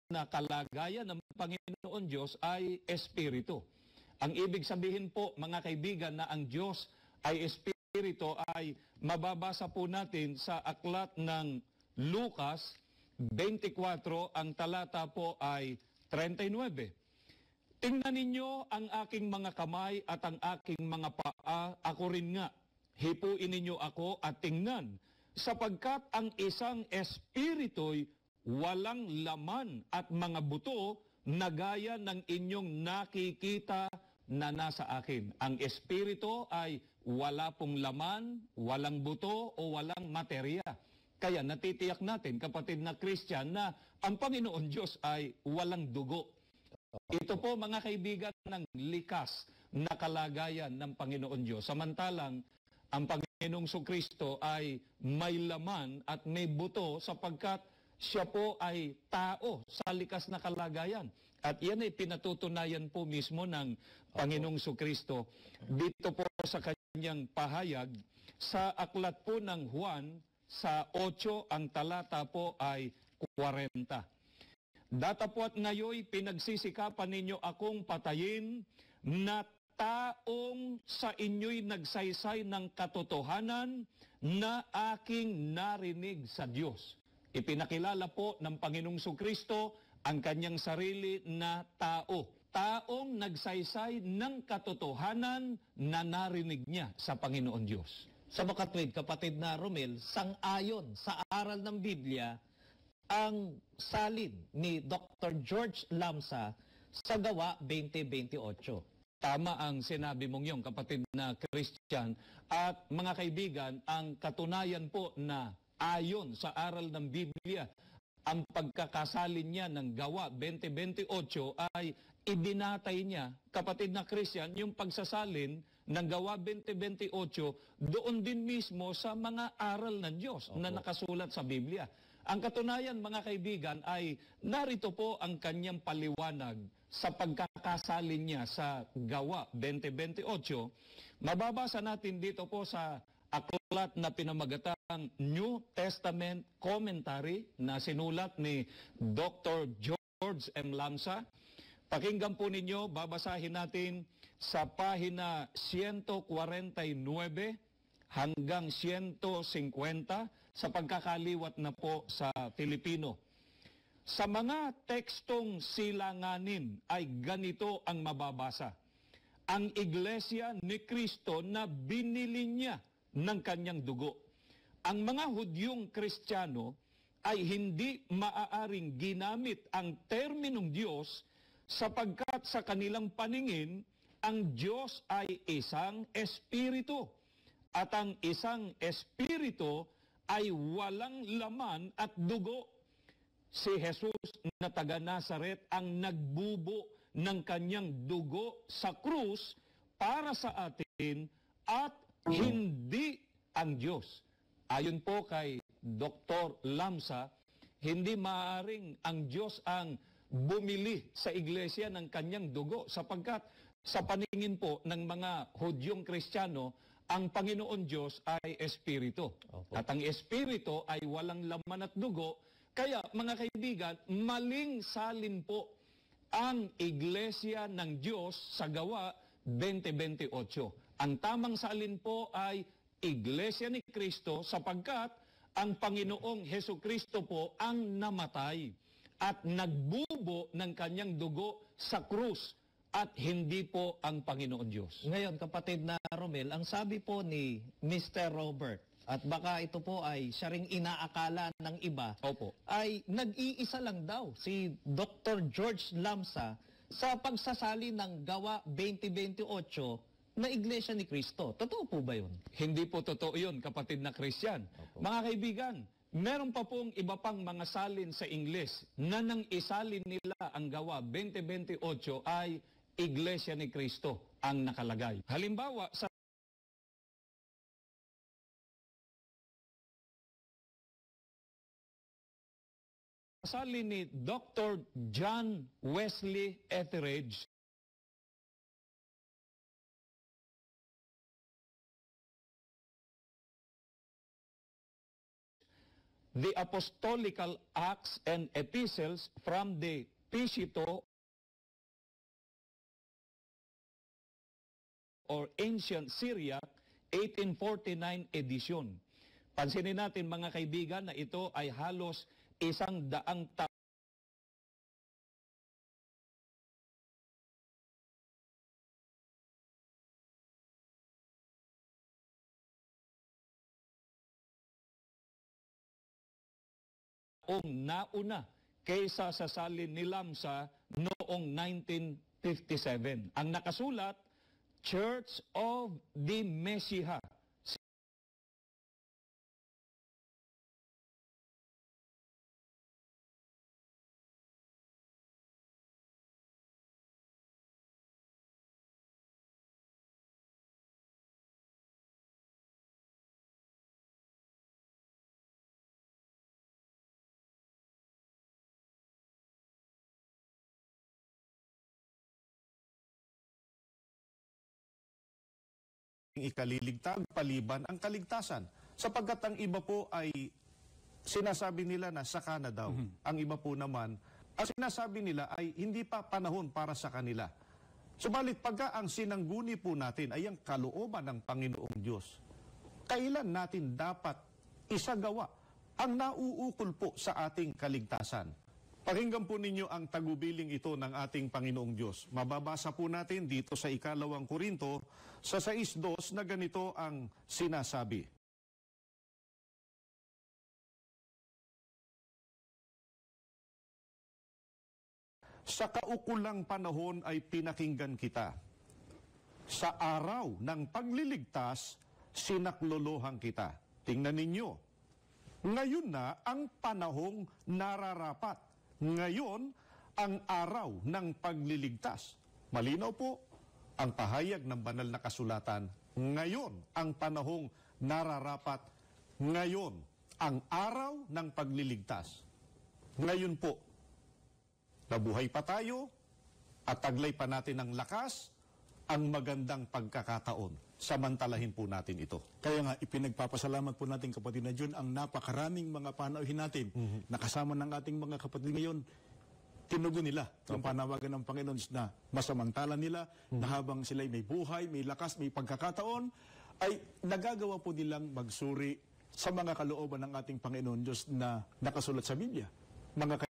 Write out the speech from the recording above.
na kalagayan ng Panginoon Diyos ay espiritu. Ang ibig sabihin po, mga kaibigan, na ang Diyos ay espiritu ay mababasa po natin sa aklat ng Lucas 24, ang talata po ay 39. Tingnan ninyo ang aking mga kamay at ang aking mga paa, ako rin nga. Hipuin ninyo ako at tingnan, sapagkat ang isang espiritu'y walang laman at mga buto na gaya ng inyong nakikita na nasa akin. Ang espiritu ay wala pong laman, walang buto o walang materya. Kaya natitiyak natin, kapatid na Christian, na ang Panginoon Diyos ay walang dugo. Ito po, mga kaibigan, ng likas na kalagayan ng Panginoon Diyos. Samantalang, ang Panginoong Kristo ay may laman at may buto sapagkat siya po ay tao sa likas na kalagayan. At yan ay pinatutunayan po mismo ng Panginoong Kristo dito po sa kanyang pahayag sa aklat po ng Juan sa 8, ang talata po ay 40. Datapwat ngayoy pinagsisikapan ninyo akong patayin na taong sa inyo'y nagsaysay ng katotohanan na aking narinig sa Diyos. Ipinakilala po ng Panginoong Kristo ang kanyang sarili na tao. Taong nagsaysay ng katotohanan na narinig niya sa Panginoon Diyos. Sa makatwid, kapatid na Romel, sang-ayon sa aral ng Biblia, ang salin ni Dr. George Lamsa sa Gawa 20:28. Tama ang sinabi mong yung kapatid na Christian. At mga kaibigan, ang katunayan po na ayon sa aral ng Biblia, ang pagkakasalin niya ng Gawa 20:28 ay ibinatay niya, kapatid na Christian, yung pagsasalin ng Gawa 20:28 doon din mismo sa mga aral ng Diyos na nakasulat sa Biblia. Ang katunayan, mga kaibigan, ay narito po ang kanyang paliwanag sa pagkakasalin niya sa Gawa 20:28. Mababasa natin dito po sa aklat na pinamagatang New Testament Commentary na sinulat ni Dr. George M. Lamsa. Pakinggan po ninyo, babasahin natin sa pahina 149 hanggang 150 sa pagkakaliwat na po sa Filipino. Sa mga tekstong silanganin ay ganito ang mababasa. Ang iglesia ni Kristo na binili niya ng kanyang dugo. Ang mga Hudyong Kristiyano ay hindi maaaring ginamit ang terminong Diyos sapagkat sa kanilang paningin, ang Diyos ay isang espiritu. At ang isang espiritu ay walang laman at dugo. Si Jesus na taga Nazaret ang nagbubo ng kanyang dugo sa krus para sa atin at hindi ang Diyos. Ayon po kay Dr. Lamsa, hindi maaaring ang Diyos ang bumili sa iglesia ng kanyang dugo sapagkat sa paningin po ng mga Hudyong Kristiyano, ang Panginoon Diyos ay espiritu. At ang espiritu ay walang laman at dugo. Kaya mga kaibigan, maling salin po ang iglesia ng Diyos sa Gawa 20:28. Ang tamang salin po ay iglesia ni Kristo sapagkat ang Panginoong Hesus Kristo po ang namatay at nagbubo ng kanyang dugo sa krus at hindi po ang Panginoon Diyos. Ngayon, kapatid na Romel, ang sabi po ni Mr. Robert, at baka ito po ay siya ring inaakala ng iba, ay nag-iisa lang daw si Dr. George Lamsa sa pagsasali ng Gawa 20:28 na Iglesia ni Cristo. Totoo po ba yun? Hindi po totoo yun, kapatid na Christian. Mga kaibigan, meron pa pong iba pang mga salin sa Ingles na nang isalin nila ang Gawa 20:28 ay Iglesia ni Cristo ang nakalagay. Halimbawa, sa salin ni Dr. John Wesley Etheridge, the apostolical acts and epistles from the Pishito or Ancient Syriac 1849 edition. Pansinin natin mga kaibigan na ito ay halos 100 taon nauna kaysa sa salin ni Lamsa noong 1957. Ang nakasulat, Church of the Messiah. Ikaliligtad paliban ang kaligtasan. Sapagkat ang iba po ay sinasabi nila na saka na daw. Ang iba po naman, ang sinasabi nila ay hindi pa panahon para sa kanila. Subalit pagka ang sinangguni po natin ay ang kalooban ng Panginoong Diyos, kailan natin dapat isagawa ang nauukol po sa ating kaligtasan? Pakinggan po ninyo ang tagubiling ito ng ating Panginoong Diyos. Mababasa po natin dito sa 2 Korinto sa 6:2 na ganito ang sinasabi. Sa kaukulang panahon ay pinakinggan kita. Sa araw ng pagliligtas, sinaklolohan kita. Tingnan ninyo, ngayon na ang panahong nararapat. Ngayon, ang araw ng pagliligtas. Malinaw po ang pahayag ng banal na kasulatan. Ngayon, ang panahong nararapat. Ngayon, ang araw ng pagliligtas. Ngayon po, nabuhay pa tayo at taglay pa natin ng lakas ang magandang pagkakataon. Samantalahin po natin ito. Kaya nga, ipinagpapasalamat po natin, kapatid na John, ang napakaraming mga panauhin natin na kasama ng ating mga kapatid ngayon. Tinugon nila ang panawagan ng Panginoon na masamantala nila na habang sila'y may buhay, may lakas, may pagkakataon, ay nagagawa po nilang magsuri sa mga kalooban ng ating Panginoon Diyos na nakasulat sa Biblia. Mga